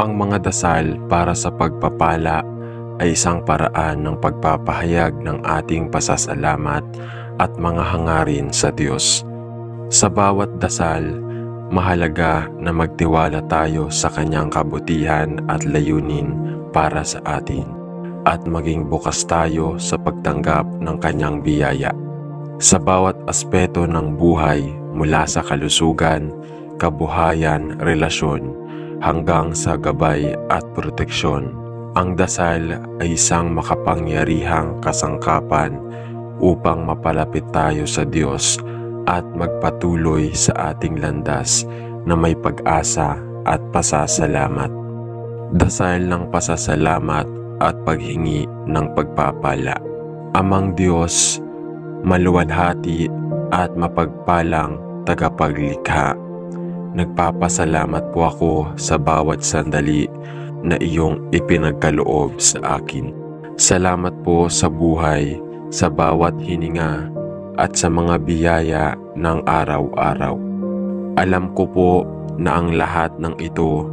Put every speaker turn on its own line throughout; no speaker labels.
Ang mga dasal para sa pagpapala ay isang paraan ng pagpapahayag ng ating pasasalamat at mga hangarin sa Diyos. Sa bawat dasal, mahalaga na magtiwala tayo sa Kanyang kabutihan at layunin para sa atin, at maging bukas tayo sa pagtanggap ng Kanyang biyaya. Sa bawat aspeto ng buhay, mula sa kalusugan, kabuhayan, relasyon, hanggang sa gabay at proteksyon, ang dasal ay isang makapangyarihang kasangkapan upang mapalapit tayo sa Diyos at magpatuloy sa ating landas na may pag-asa at pasasalamat. Dasal ng pasasalamat at paghingi ng pagpapala. Amang Diyos, maluwalhati at mapagpalang tagapaglikha, nagpapasalamat po ako sa bawat sandali na iyong ipinagkaloob sa akin. Salamat po sa buhay, sa bawat hininga at sa mga biyaya ng araw-araw. Alam ko po na ang lahat ng ito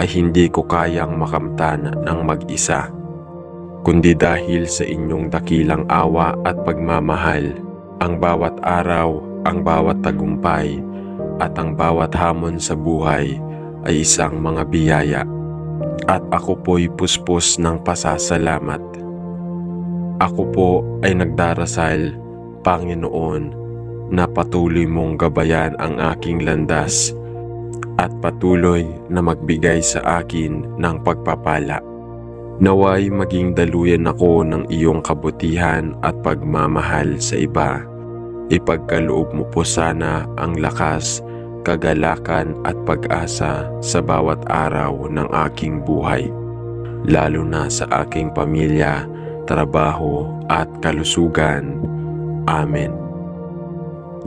ay hindi ko kayang makamtan ng mag-isa, kundi dahil sa inyong dakilang awa at pagmamahal. Ang bawat araw, ang bawat tagumpay, at ang bawat hamon sa buhay ay isang mga biyaya, at ako po'y puspos ng pasasalamat. Ako po ay nagdarasal, Panginoon, na patuloy mong gabayan ang aking landas at patuloy na magbigay sa akin ng pagpapala. Naway maging daluyan ako ng iyong kabutihan at pagmamahal sa iba. Ipagkaloob mo po sana ang lakas, kagalakan at pag-asa sa bawat araw ng aking buhay, lalo na sa aking pamilya, trabaho at kalusugan. Amen.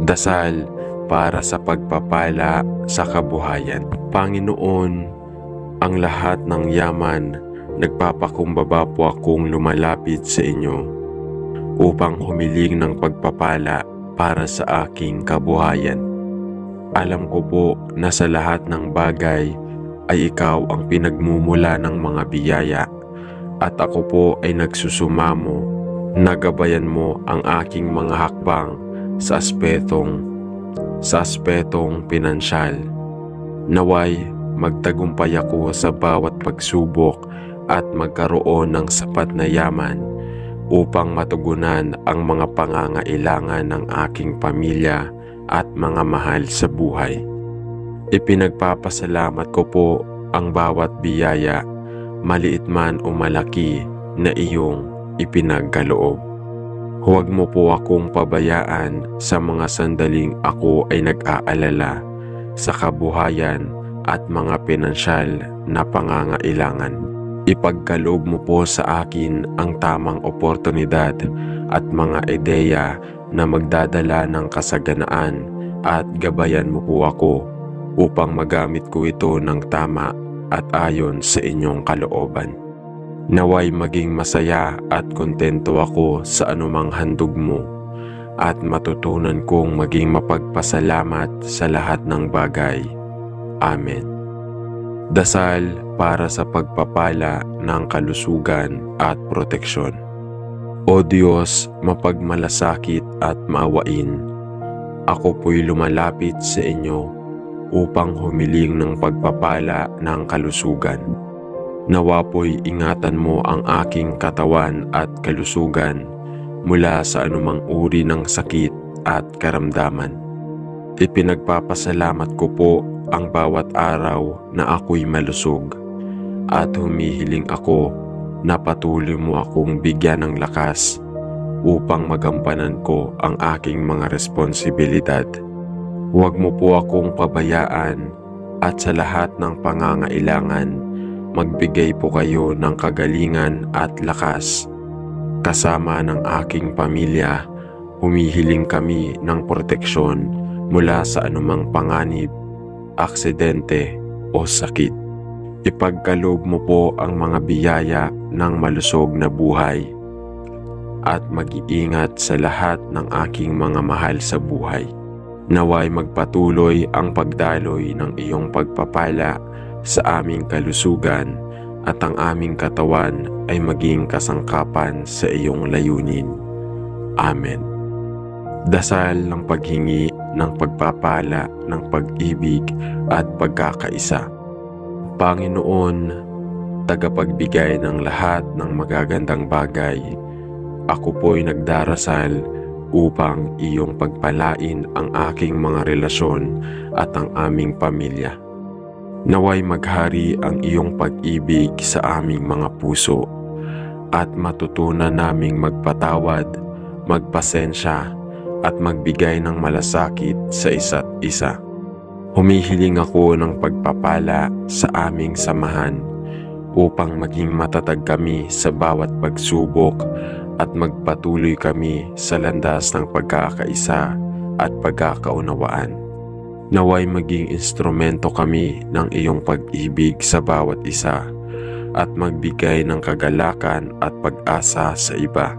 Dasal para sa pagpapala sa kabuhayan. Panginoon, ang lahat ng yaman, nagpapakumbaba po akong lumalapit sa inyo upang humiling ng pagpapala para sa aking kabuhayan. Alam ko po na sa lahat ng bagay ay ikaw ang pinagmumula ng mga biyaya, at ako po ay nagsusumamo na gabayan mo ang aking mga hakbang sa aspetong pinansyal. Naway magtagumpay ako sa bawat pagsubok at magkaroon ng sapat na yaman upang matugunan ang mga pangangailangan ng aking pamilya at mga mahal sa buhay. Ipinagpapasalamat ko po ang bawat biyaya, maliit man o malaki, na iyong ipinagkaloob. Huwag mo po akong pabayaan sa mga sandaling ako ay nag-aalala sa kabuhayan at mga pinansyal na pangangailangan. Ipagkaloob mo po sa akin ang tamang oportunidad at mga ideya na magdadala ng kasaganaan, at gabayan mo po ako upang magamit ko ito ng tama at ayon sa inyong kalooban. Naway maging masaya at kontento ako sa anumang handog mo, at matutunan kong maging mapagpasalamat sa lahat ng bagay. Amen. Dasal para sa pagpapala ng kalusugan at proteksyon. O Diyos, mapagmalasakit at maawain, ako po'y lumalapit sa inyo upang humiling ng pagpapala ng kalusugan. Nawa po'y ingatan mo ang aking katawan at kalusugan mula sa anumang uri ng sakit at karamdaman. Ipinagpapasalamat ko po ang bawat araw na ako'y malusog, at humihiling ako na patuloy mo akong bigyan ng lakas upang magampanan ko ang aking mga responsibilidad. Huwag mo po akong pabayaan, at sa lahat ng pangangailangan, magbigay po kayo ng kagalingan at lakas. Kasama ng aking pamilya, humihiling kami ng proteksyon mula sa anumang panganib, aksidente o sakit. Ipagkaloob mo po ang mga biyaya ng malusog na buhay, at mag-iingat sa lahat ng aking mga mahal sa buhay. Naway magpatuloy ang pagdaloy ng iyong pagpapala sa aming kalusugan at ang aming katawan ay maging kasangkapan sa iyong layunin. Amen. Dasal ng paghingi ng pagpapala ng pag-ibig at pagkakaisa. Panginoon, tagapagbigay ng lahat ng magagandang bagay, ako po'y nagdarasal upang iyong pagpalain ang aking mga relasyon at ang aming pamilya. Naway maghari ang iyong pag-ibig sa aming mga puso at matutunan naming magpatawad, magpasensya at magbigay ng malasakit sa isa't isa. Humihiling ako ng pagpapala sa aming samahan upang maging matatag kami sa bawat pagsubok at magpatuloy kami sa landas ng pagkakaisa at pagkakaunawaan. Naway maging instrumento kami ng iyong pag-ibig sa bawat isa at magbigay ng kagalakan at pag-asa sa iba.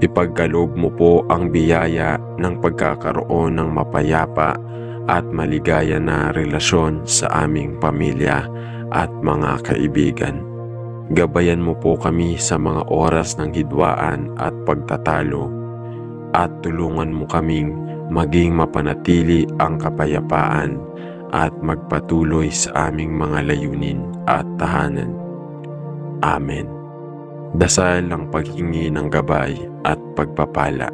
Ipagkaloob mo po ang biyaya ng pagkakaroon ng mapayapa at maligaya na relasyon sa aming pamilya at mga kaibigan. Gabayan mo po kami sa mga oras ng hidwaan at pagtatalo at tulungan mo kaming maging mapanatili ang kapayapaan at magpatuloy sa aming mga layunin at tahanan. Amen. Dasal ang paghingi ng gabay at pagpapala.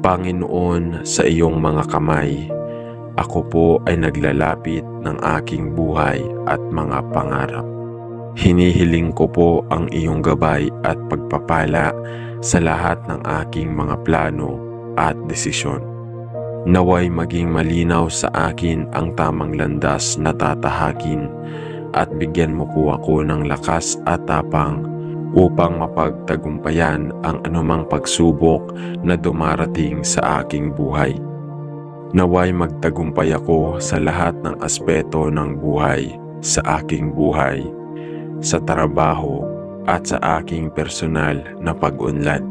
Panginoon, sa iyong mga kamay, ako po ay naglalapit ng aking buhay at mga pangarap. Hinihiling ko po ang iyong gabay at pagpapala sa lahat ng aking mga plano at desisyon. Naway maging malinaw sa akin ang tamang landas na tatahakin at bigyan mo po ako ng lakas at tapang upang mapagtagumpayan ang anumang pagsubok na dumarating sa aking buhay. Naway magtagumpay ako sa lahat ng aspeto ng buhay, sa aking buhay, sa trabaho at sa aking personal na pag-unlad.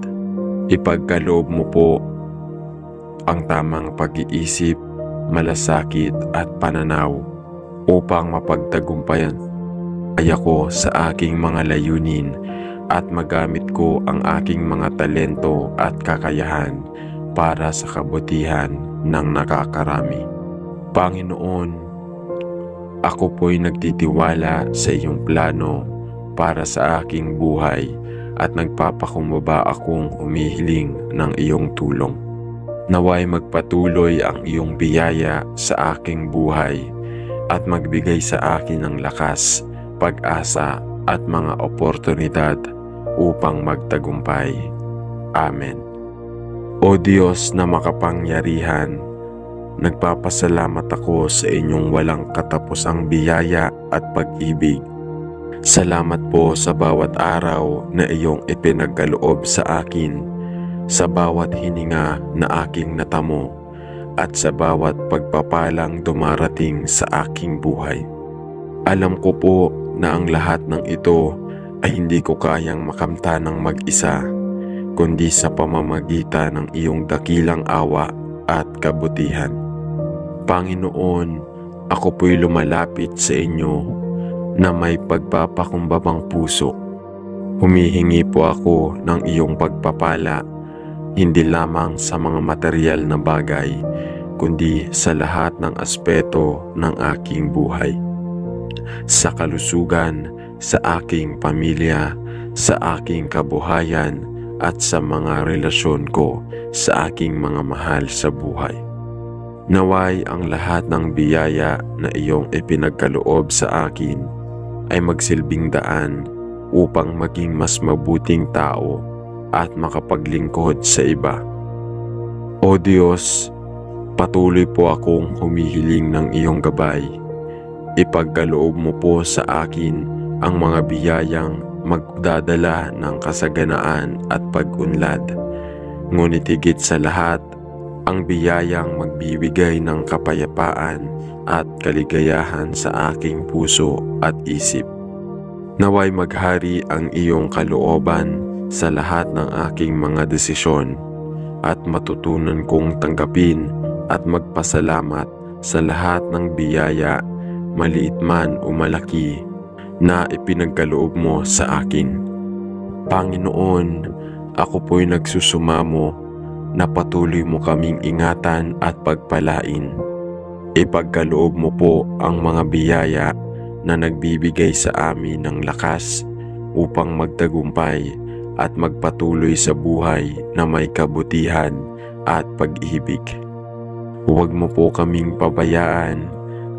Ipagkaloob mo po ang tamang pag-iisip, malasakit at pananaw upang mapagtagumpayan ako sa aking mga layunin at magamit ko ang aking mga talento at kakayahan para sa kabutihan ng nakakarami. Panginoon, ako po'y nagtitiwala sa iyong plano para sa aking buhay at nagpapakumbaba akong humihiling ng iyong tulong. Naway magpatuloy ang iyong biyaya sa aking buhay at magbigay sa akin ng lakas, pag-asa at mga oportunidad upang magtagumpay. Amen. O Diyos na makapangyarihan, nagpapasalamat ako sa inyong walang katapusang biyaya at pag-ibig. Salamat po sa bawat araw na iyong ipinagkaloob sa akin, sa bawat hininga na aking natamo, at sa bawat pagpapalang dumarating sa aking buhay. Alam ko po na ang lahat ng ito ay hindi ko kayang makamta ng mag-isa, kundi sa pamamagitan ng iyong dakilang awa at kabutihan. Panginoon, ako po'y lumalapit sa inyo na may pagpapakumbabang puso. Humihingi po ako ng iyong pagpapala, hindi lamang sa mga material na bagay, kundi sa lahat ng aspeto ng aking buhay. Sa kalusugan, sa aking pamilya, sa aking kabuhayan, at sa mga relasyon ko sa aking mga mahal sa buhay. Naway ang lahat ng biyaya na iyong ipinagkaloob sa akin ay magsilbing daan upang maging mas mabuting tao at makapaglingkod sa iba. O Diyos, patuloy po akong humihiling ng iyong gabay. Ipagkaloob mo po sa akin ang mga biyayang magdadala ng kasaganaan at pag-unlad. Ngunit higit sa lahat, ang biyayang magbibigay ng kapayapaan at kaligayahan sa aking puso at isip. Naway maghari ang iyong kalooban sa lahat ng aking mga desisyon at matutunan kong tanggapin at magpasalamat sa lahat ng biyaya maliit man o malaki, na ipinagkaloob mo sa akin. Panginoon, ako po'y nagsusumamo na patuloy mo kaming ingatan at pagpalain. Ipagkaloob mo po ang mga biyaya na nagbibigay sa amin ng lakas upang magtagumpay at magpatuloy sa buhay na may kabutihan at pag-ibig. Huwag mo po kaming pabayaan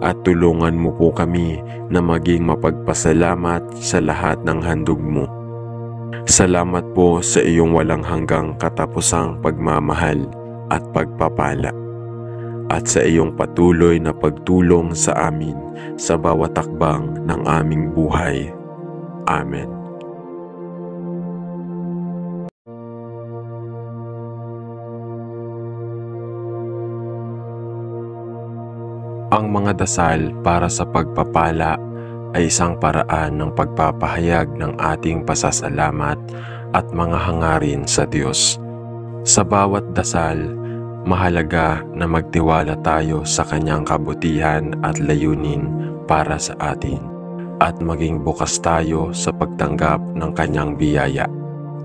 at tulungan mo po kami na maging mapagpasalamat sa lahat ng handog mo. Salamat po sa iyong walang hanggang katapusang pagmamahal at pagpapala, at sa iyong patuloy na pagtulong sa amin sa bawat takbang ng aming buhay. Amen. Ang mga dasal para sa pagpapala ay isang paraan ng pagpapahayag ng ating pasasalamat at mga hangarin sa Diyos. Sa bawat dasal, mahalaga na magtiwala tayo sa Kanyang kabutihan at layunin para sa atin, at maging bukas tayo sa pagtanggap ng Kanyang biyaya.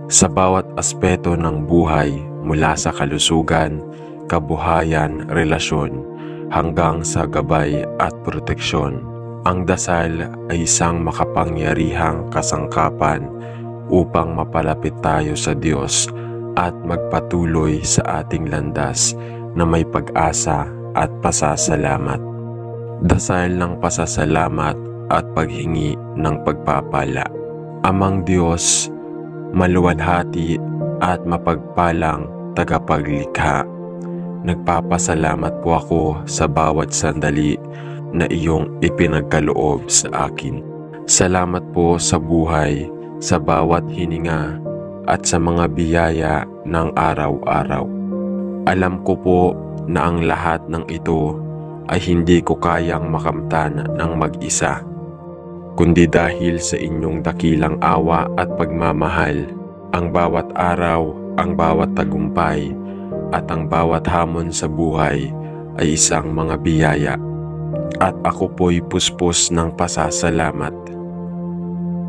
Sa bawat aspeto ng buhay, mula sa kalusugan, kabuhayan, relasyon, hanggang sa gabay at proteksyon, ang dasal ay isang makapangyarihang kasangkapan upang mapalapit tayo sa Diyos at magpatuloy sa ating landas na may pag-asa at pasasalamat. Dasal ng pasasalamat at paghingi ng pagpapala. Amang Diyos, maluwalhati at mapagpalang tagapaglikha, nagpapasalamat po ako sa bawat sandali na iyong ipinagkaloob sa akin. Salamat po sa buhay, sa bawat hininga, at sa mga biyaya ng araw-araw. Alam ko po na ang lahat ng ito ay hindi ko kayang makamtan ng mag-isa, kundi dahil sa inyong dakilang awa at pagmamahal. Ang bawat araw, ang bawat tagumpay, at ang bawat hamon sa buhay ay isang mga biyaya, at ako po'y puspos ng pasasalamat.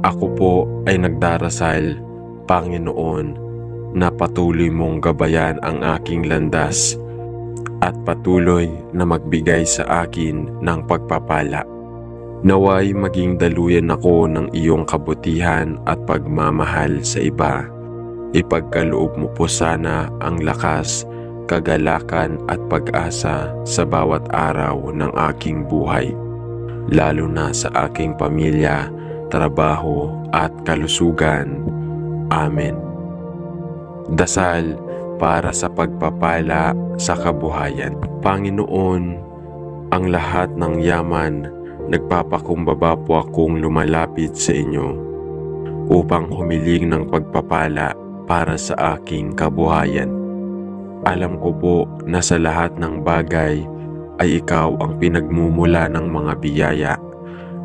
Ako po ay nagdarasal, Panginoon, na patuloy mong gabayan ang aking landas at patuloy na magbigay sa akin ng pagpapala. Naway maging daluyan ako ng iyong kabutihan at pagmamahal sa iba. Ipagkaloob mo po sana ang lakas, kagalakan at pag-asa sa bawat araw ng aking buhay, lalo na sa aking pamilya, trabaho at kalusugan. Amen. Dasal para sa pagpapala sa kabuhayan. Panginoon, ang lahat ng yaman, nagpapakumbaba po akong lumalapit sa inyo upang humiling ng pagpapala para sa aking kabuhayan. Alam ko po na sa lahat ng bagay ay ikaw ang pinagmumula ng mga biyaya,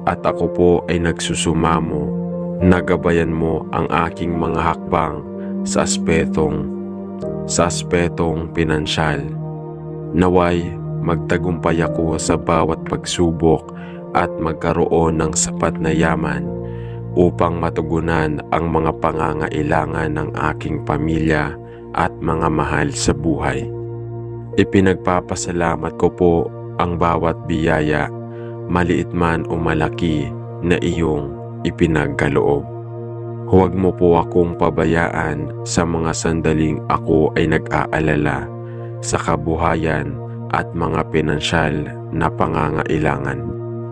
at ako po ay nagsusumamo na gabayan mo ang aking mga hakbang sa aspetong pinansyal. Naway magtagumpay ako sa bawat pagsubok at magkaroon ng sapat na yaman upang matugunan ang mga pangangailangan ng aking pamilya at mga mahal sa buhay. Ipinagpapasalamat ko po ang bawat biyaya, maliit man o malaki, na iyong ipinagkaloob. Huwag mo po akong pabayaan sa mga sandaling ako ay nag-aalala sa kabuhayan at mga pinansyal na pangangailangan.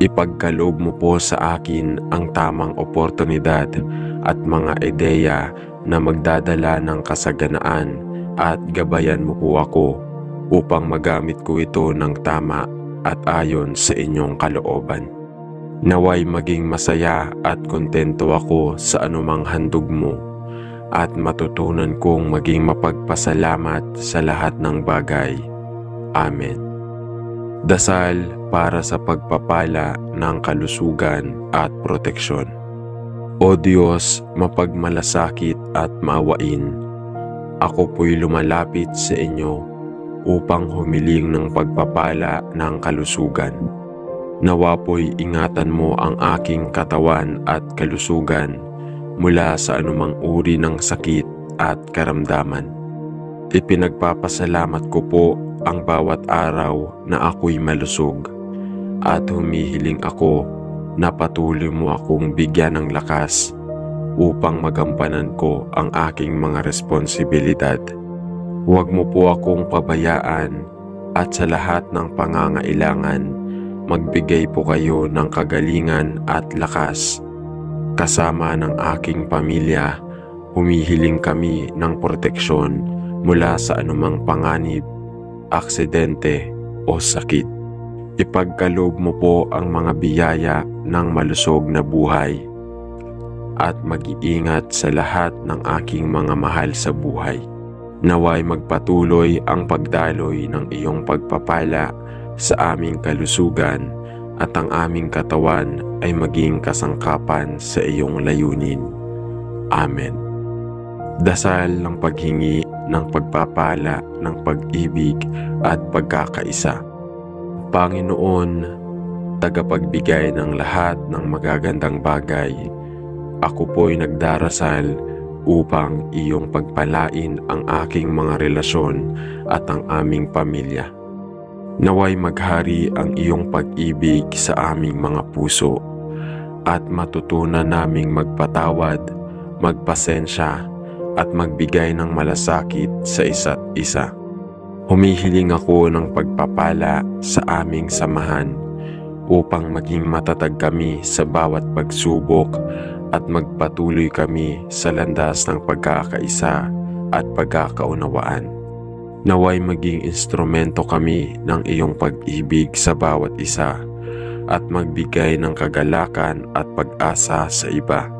Ipagkaloob mo po sa akin ang tamang oportunidad at mga ideya na magdadala ng kasaganaan, at gabayan mo po ako upang magamit ko ito ng tama at ayon sa inyong kalooban. Naway maging masaya at kontento ako sa anumang handog mo, at matutunan kong maging mapagpasalamat sa lahat ng bagay. Amen. Dasal para sa pagpapala ng kalusugan at proteksyon. O Diyos, mapagmalasakit at maawain, ako po'y lumalapit sa inyo upang humiling ng pagpapala ng kalusugan. Nawa po'y ingatan mo ang aking katawan at kalusugan mula sa anumang uri ng sakit at karamdaman. Ipinagpapasalamat ko po ang bawat araw na ako'y malusog at humihiling ako na patuloy mo akong bigyan ng lakas upang magampanan ko ang aking mga responsibilidad. Huwag mo po akong pabayaan at sa lahat ng pangangailangan, magbigay po kayo ng kagalingan at lakas. Kasama ng aking pamilya, humihiling kami ng proteksyon mula sa anumang panganib, aksidente o sakit. Ipagkaloob mo po ang mga biyaya ng malusog na buhay at mag-iingat sa lahat ng aking mga mahal sa buhay. Naway magpatuloy ang pagdaloy ng iyong pagpapala sa aming kalusugan at ang aming katawan ay maging kasangkapan sa iyong layunin. Amen. Dasal ng paghingi ng pagpapala ng pag-ibig at pagkakaisa. Panginoon, tagapagbigay ng lahat ng magagandang bagay, ako po'y nagdarasal upang iyong pagpalain ang aking mga relasyon at ang aming pamilya. Naway maghari ang iyong pag-ibig sa aming mga puso at matutunan naming magpatawad, magpasensya at magbigay ng malasakit sa isa't isa. Humihiling ako ng pagpapala sa aming samahan upang maging matatag kami sa bawat pagsubok at magpatuloy kami sa landas ng pagkakaisa at pagkakaunawaan. Naway maging instrumento kami ng iyong pag-ibig sa bawat isa at magbigay ng kagalakan at pag-asa sa iba.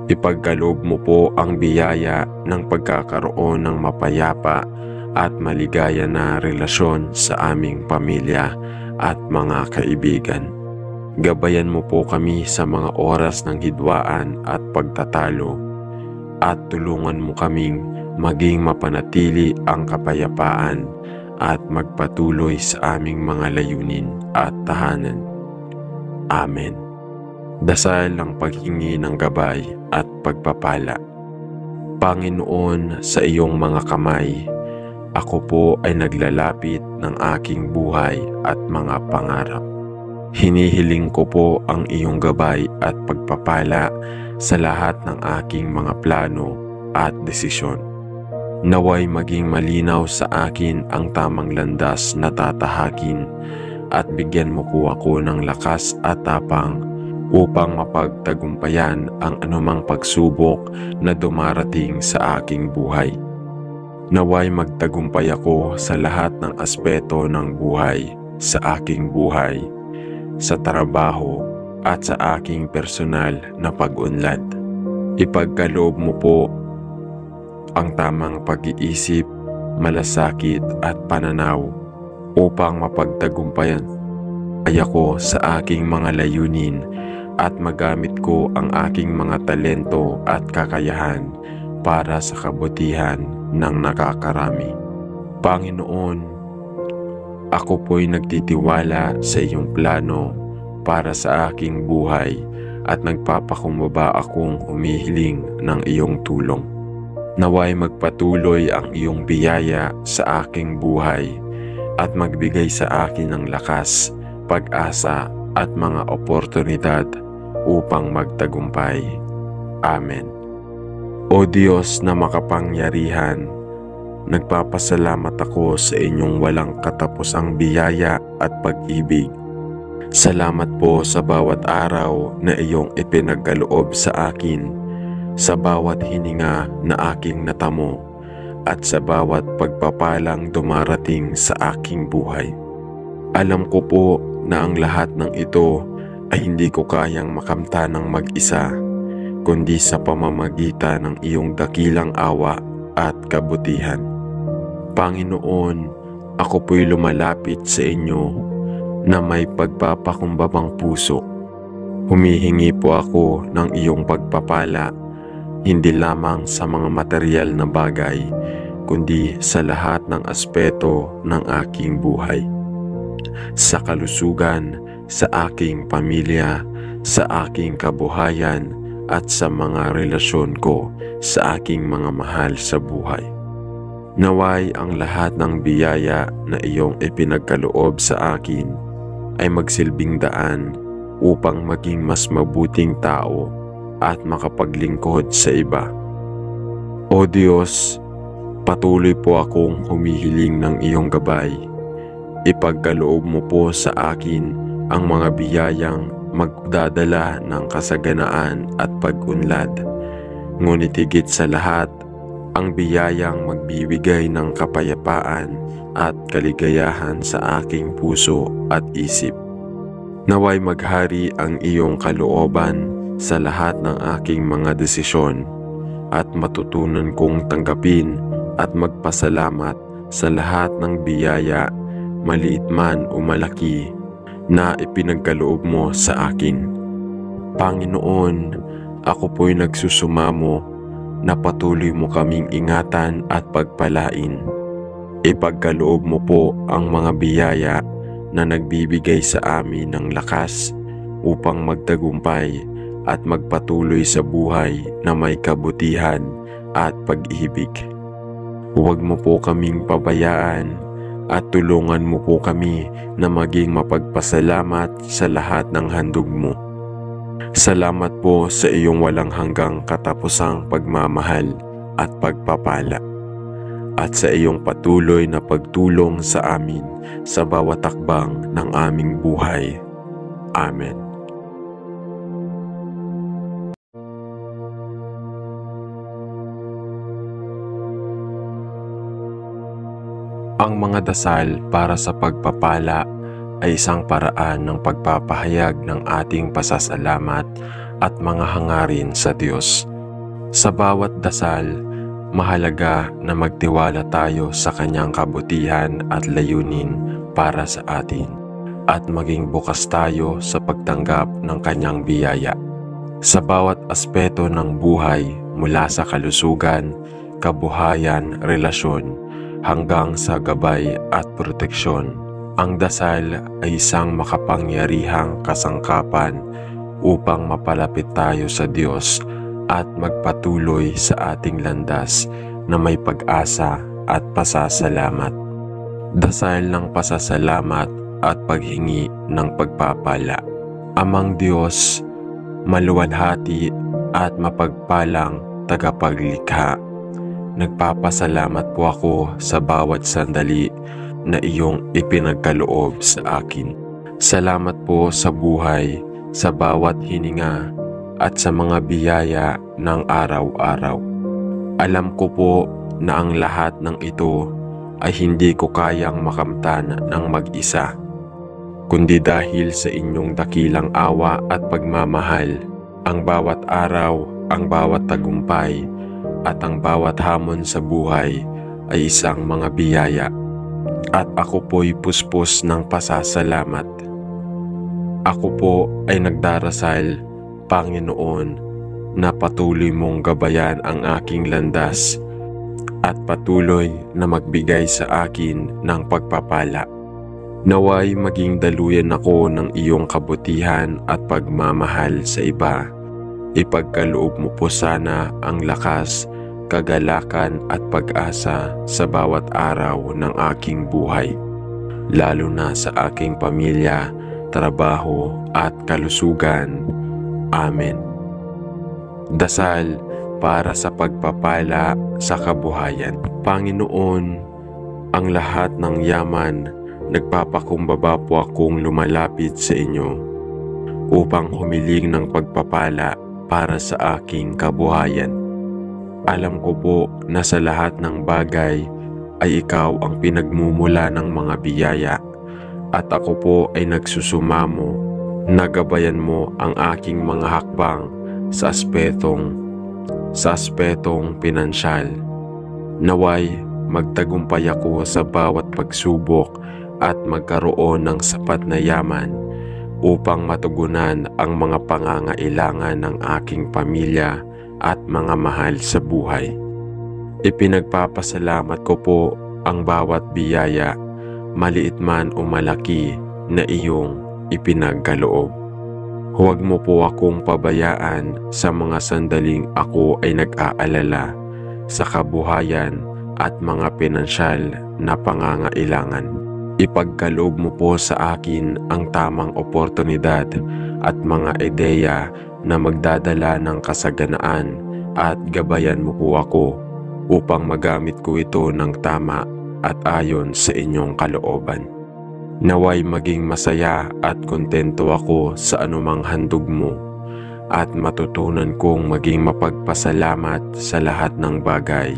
Ipagkaloob mo po ang biyaya ng pagkakaroon ng mapayapa at maligaya na relasyon sa aming pamilya at mga kaibigan. Gabayan mo po kami sa mga oras ng hidwaan at pagtatalo at tulungan mo kaming maging mapanatili ang kapayapaan at magpatuloy sa aming mga layunin at tahanan. Amen. Dasal ng paghingi ng gabay at pagpapala. Panginoon, sa iyong mga kamay, ako po ay naglalapit ng aking buhay at mga pangarap. Hinihiling ko po ang iyong gabay at pagpapala sa lahat ng aking mga plano at desisyon. Naway maging malinaw sa akin ang tamang landas na tatahakin at bigyan mo po ako ng lakas at tapang upang mapagtagumpayan ang anumang pagsubok na dumarating sa aking buhay. Naway magtagumpay ako sa lahat ng aspeto ng buhay, sa aking buhay, sa trabaho at sa aking personal na pag-unlad. Ipagkaloob mo po ang tamang pag-iisip, malasakit at pananaw upang mapagtagumpayan ay ako sa aking mga layunin at magamit ko ang aking mga talento at kakayahan para sa kabutihan ng nakakarami. Panginoon, ako po'y nagtitiwala sa iyong plano para sa aking buhay at nagpapakumbaba akong humihiling ng iyong tulong. Naway magpatuloy ang iyong biyaya sa aking buhay at magbigay sa akin ng lakas, pag-asa at mga oportunidad upang magtagumpay. Amen. O Diyos na makapangyarihan, nagpapasalamat ako sa inyong walang katapusang biyaya at pag-ibig. Salamat po sa bawat araw na iyong ipinagkaloob sa akin, sa bawat hininga na aking natamo, at sa bawat pagpapalang dumarating sa aking buhay. Alam ko po na ang lahat ng ito ay hindi ko kayang makamta ng mag-isa, kundi sa pamamagitan ng iyong dakilang awa at kabutihan. Panginoon, ako po'y lumalapit sa inyo na may pagpapakumbabang puso. Humihingi po ako ng iyong pagpapala, hindi lamang sa mga material na bagay, kundi sa lahat ng aspeto ng aking buhay. Sa kalusugan, sa aking pamilya, sa aking kabuhayan, at sa mga relasyon ko sa aking mga mahal sa buhay. Naway ang lahat ng biyaya na iyong ipinagkaloob sa akin ay magsilbing daan upang maging mas mabuting tao at makapaglingkod sa iba. O Diyos, patuloy po akong humihiling ng iyong gabay. Ipagkaloob mo po sa akin ang mga biyayang magdadala ng kasaganaan at pag-unlad. Ngunit higit sa lahat, ang biyayang magbibigay ng kapayapaan at kaligayahan sa aking puso at isip. Naway maghari ang iyong kalooban sa lahat ng aking mga desisyon at matutunan kong tanggapin at magpasalamat sa lahat ng biyaya, maliit man o malaki, na ipinagkaloob mo sa akin. Panginoon, ako po'y nagsusumamo na patuloy mo kaming ingatan at pagpalain. Ipagkaloob mo po ang mga biyaya na nagbibigay sa amin ng lakas upang magtagumpay at magpatuloy sa buhay na may kabutihan at pag-ibig. Huwag mo po kaming pabayaan at tulungan mo po kami na maging mapagpasalamat sa lahat ng handog mo. Salamat po sa iyong walang hanggang katapusang pagmamahal at pagpapala, at sa iyong patuloy na pagtulong sa amin sa bawat takbang ng aming buhay. Amen. Ang mga dasal para sa pagpapala ay isang paraan ng pagpapahayag ng ating pasasalamat at mga hangarin sa Diyos. Sa bawat dasal, mahalaga na magtiwala tayo sa Kanyang kabutihan at layunin para sa atin, at maging bukas tayo sa pagtanggap ng Kanyang biyaya. Sa bawat aspeto ng buhay, mula sa kalusugan, kabuhayan, relasyon, hanggang sa gabay at proteksyon, ang dasal ay isang makapangyarihang kasangkapan upang mapalapit tayo sa Diyos at magpatuloy sa ating landas na may pag-asa at pasasalamat. Dasal ng pasasalamat at paghingi ng pagpapala. Amang Diyos, maluwalhati at mapagpalang tagapaglikha, nagpapasalamat po ako sa bawat sandali na iyong ipinagkaloob sa akin. Salamat po sa buhay, sa bawat hininga, at sa mga biyaya ng araw-araw. Alam ko po na ang lahat ng ito ay hindi ko kayang makamtan ng mag-isa, kundi dahil sa inyong dakilang awa at pagmamahal, ang bawat araw, ang bawat tagumpay, at ang bawat hamon sa buhay ay isang mga biyaya. At ako po'y puspos ng pasasalamat. Ako po ay nagdarasal, Panginoon, na patuloy mong gabayan ang aking landas at patuloy na magbigay sa akin ng pagpapala. Naway maging daluyan ako ng iyong kabutihan at pagmamahal sa iba. Ipagkaloob mo po sana ang lakas, kagalakan at pag-asa sa bawat araw ng aking buhay, lalo na sa aking pamilya, trabaho at kalusugan. Amen. Dasal para sa pagpapala sa kabuhayan. Panginoon, ang lahat ng yaman, nagpapakumbaba po akong lumalapit sa inyo upang humiling ng pagpapala para sa aking kabuhayan. Alam ko po na sa lahat ng bagay ay ikaw ang pinagmumula ng mga biyaya, at ako po ay nagsusumamo na gabayan mo ang aking mga hakbang sa aspetong pinansyal. Naway magtagumpay ako sa bawat pagsubok at magkaroon ng sapat na yaman upang matugunan ang mga pangangailangan ng aking pamilya at mga mahal sa buhay. Ipinagpapasalamat ko po ang bawat biyaya, maliit man o malaki, na iyong ipinagkaloob. Huwag mo po akong pabayaan sa mga sandaling ako ay nag-aalala sa kabuhayan at mga pinansyal na pangangailangan. Ipagkaloob mo po sa akin ang tamang oportunidad at mga ideya na magdadala ng kasaganaan at gabayan mo po ako upang magamit ko ito ng tama at ayon sa inyong kalooban. Naway maging masaya at kontento ako sa anumang handog mo at matutunan kong maging mapagpasalamat sa lahat ng bagay.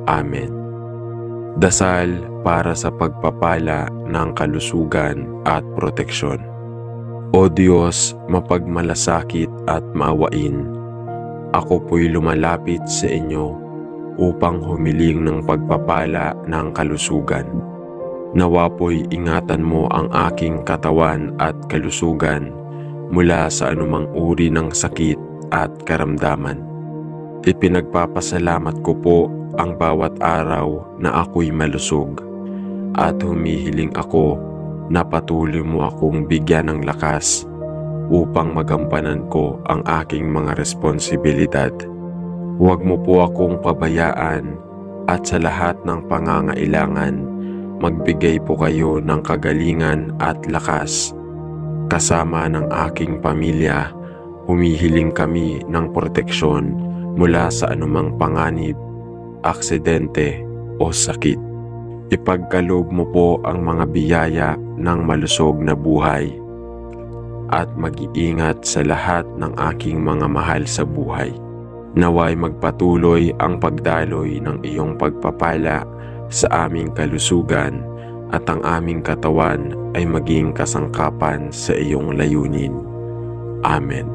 Amen. Dasal para sa pagpapala ng kalusugan at proteksyon. O Diyos, mapagmalasakit at maawain, ako po'y lumalapit sa inyo upang humiling ng pagpapala ng kalusugan. Nawa po'y ingatan mo ang aking katawan at kalusugan mula sa anumang uri ng sakit at karamdaman. Ipinagpapasalamat ko po ang bawat araw na ako'y malusog at humihiling ako na patuloy mo akong bigyan ng lakas upang magampanan ko ang aking mga responsibilidad. Huwag mo po akong pabayaan at sa lahat ng pangangailangan, magbigay po kayo ng kagalingan at lakas. Kasama ng aking pamilya, humihiling kami ng proteksyon mula sa anumang panganib, aksidente o sakit. Ipagkaloob mo po ang mga biyaya ng malusog na buhay at mag-iingat sa lahat ng aking mga mahal sa buhay. Naway magpatuloy ang pagdaloy ng iyong pagpapala sa aming kalusugan at ang aming katawan ay maging kasangkapan sa iyong layunin. Amen.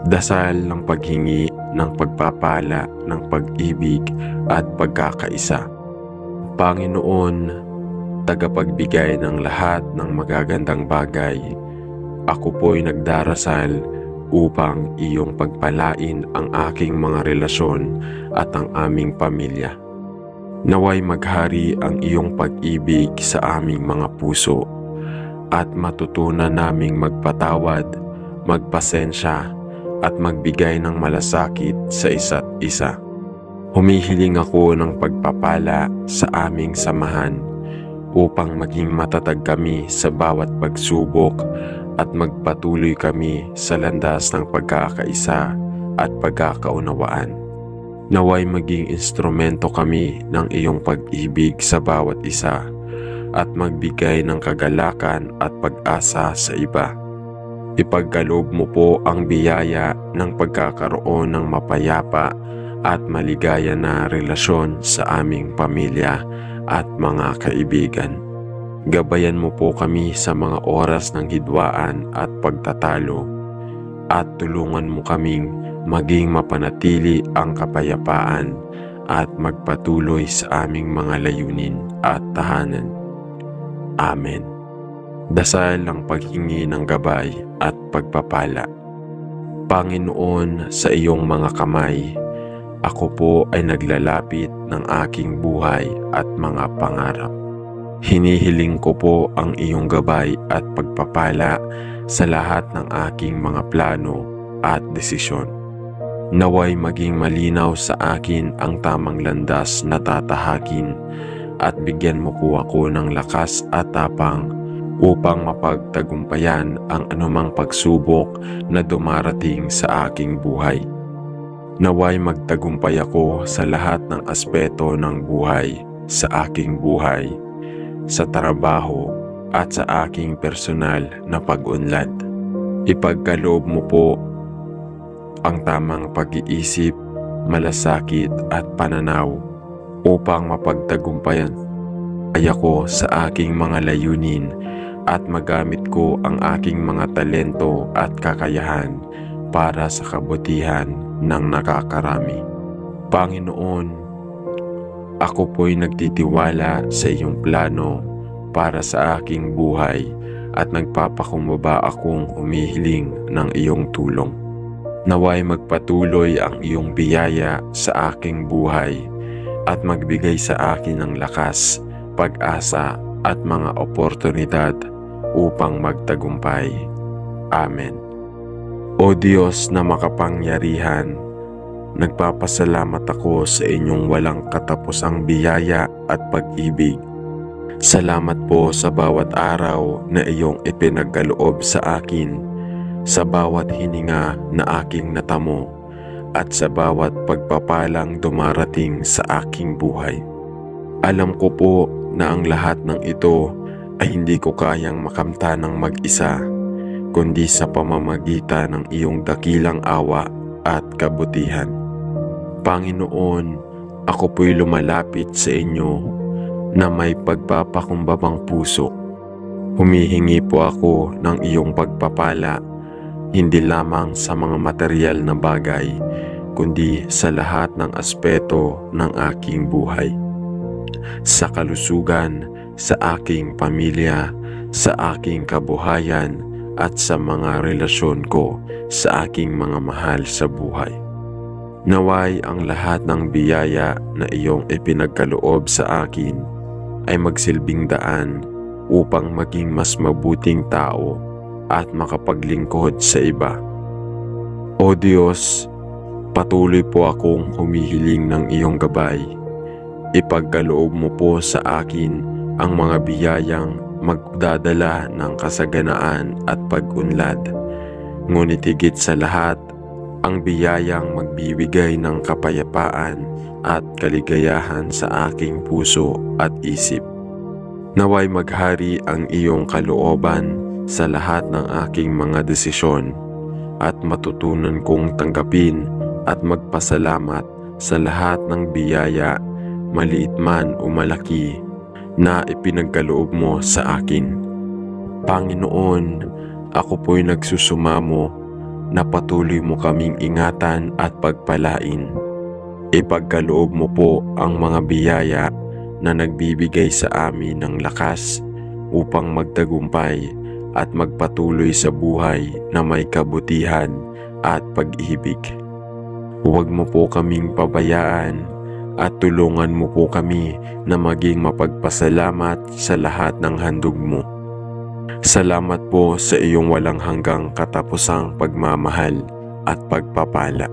Dasal ng paghingi ng pagpapala ng pag-ibig at pagkakaisa. Panginoon, tagapagbigay ng lahat ng magagandang bagay, ako po'y nagdarasal upang iyong pagpalain ang aking mga relasyon at ang aming pamilya. Naway maghari ang iyong pag-ibig sa aming mga puso at matutunan naming magpatawad, magpasensya at magbigay ng malasakit sa isa't isa. Humihiling ako ng pagpapala sa aming samahan upang maging matatag kami sa bawat pagsubok at magpatuloy kami sa landas ng pagkakaisa at pagkakaunawaan. Naway maging instrumento kami ng iyong pag-ibig sa bawat isa at magbigay ng kagalakan at pag-asa sa iba. Ipagkaloob mo po ang biyaya ng pagkakaroon ng mapayapa at maligaya na relasyon sa aming pamilya at mga kaibigan. Gabayan mo po kami sa mga oras ng hidwaan at pagtatalo at tulungan mo kaming maging mapanatili ang kapayapaan at magpatuloy sa aming mga layunin at tahanan. Amen. Dasal ang paghingi ng gabay at pagpapala. Panginoon, sa iyong mga kamay, ako po ay naglalapit ng aking buhay at mga pangarap. Hinihiling ko po ang iyong gabay at pagpapala sa lahat ng aking mga plano at desisyon. Naway maging malinaw sa akin ang tamang landas na tatahakin at bigyan mo po ako ng lakas at tapang upang mapagtagumpayan ang anumang pagsubok na dumarating sa aking buhay. Naway magtagumpay ako sa lahat ng aspeto ng buhay, sa aking buhay, sa trabaho at sa aking personal na pag-unlad. Ipagkaloob mo po ang tamang pag-iisip, malasakit at pananaw upang mapagtagumpayan ay ako sa aking mga layunin at magamit ko ang aking mga talento at kakayahan para sa kabutihan ng nakakarami. Panginoon, ako po'y nagtitiwala sa iyong plano para sa aking buhay at nagpapakumbaba akong humihiling ng iyong tulong. Naway magpatuloy ang iyong biyaya sa aking buhay at magbigay sa akin ng lakas, pag-asa at mga oportunidad upang magtagumpay. Amen. O Diyos na makapangyarihan, nagpapasalamat ako sa inyong walang katapusang biyaya at pag-ibig. Salamat po sa bawat araw na iyong ipinagkaloob sa akin, sa bawat hininga na aking natamo, at sa bawat pagpapalang dumarating sa aking buhay. Alam ko po na ang lahat ng ito ay hindi ko kayang makamtan ng mag-isa, kundi sa pamamagitan ng iyong dakilang awa at kabutihan. Panginoon, ako po'y lumalapit sa inyo na may pagpapakumbabang puso. Humihingi po ako ng iyong pagpapala, hindi lamang sa mga material na bagay, kundi sa lahat ng aspeto ng aking buhay. Sa kalusugan, sa aking pamilya, sa aking kabuhayan, at sa mga relasyon ko sa aking mga mahal sa buhay. Naway ang lahat ng biyaya na iyong ipinagkaloob sa akin ay magsilbing daan upang maging mas mabuting tao at makapaglingkod sa iba. O Diyos, patuloy po akong humihiling ng iyong gabay. Ipagkaloob mo po sa akin ang mga biyayang magdadala ng kasaganaan at pag-unlad. Ngunit higit sa lahat, ang biyayang magbibigay ng kapayapaan at kaligayahan sa aking puso at isip. Naway maghari ang iyong kalooban sa lahat ng aking mga desisyon at matutunan kong tanggapin at magpasalamat sa lahat ng biyaya, maliit man o malaki, na ipinagkaloob mo sa akin. Panginoon, ako po'y nagsusumamo na patuloy mo kaming ingatan at pagpalain. Ipagkaloob mo po ang mga biyaya na nagbibigay sa amin ng lakas upang magtagumpay at magpatuloy sa buhay na may kabutihan at pag-ibig. Huwag mo po kaming pabayaan at tulungan mo po kami na maging mapagpasalamat sa lahat ng handog mo. Salamat po sa iyong walang hanggang katapusang pagmamahal at pagpapala,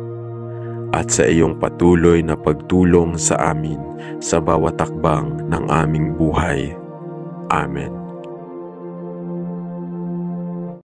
at sa iyong patuloy na pagtulong sa amin sa bawat takbang ng aming buhay. Amen.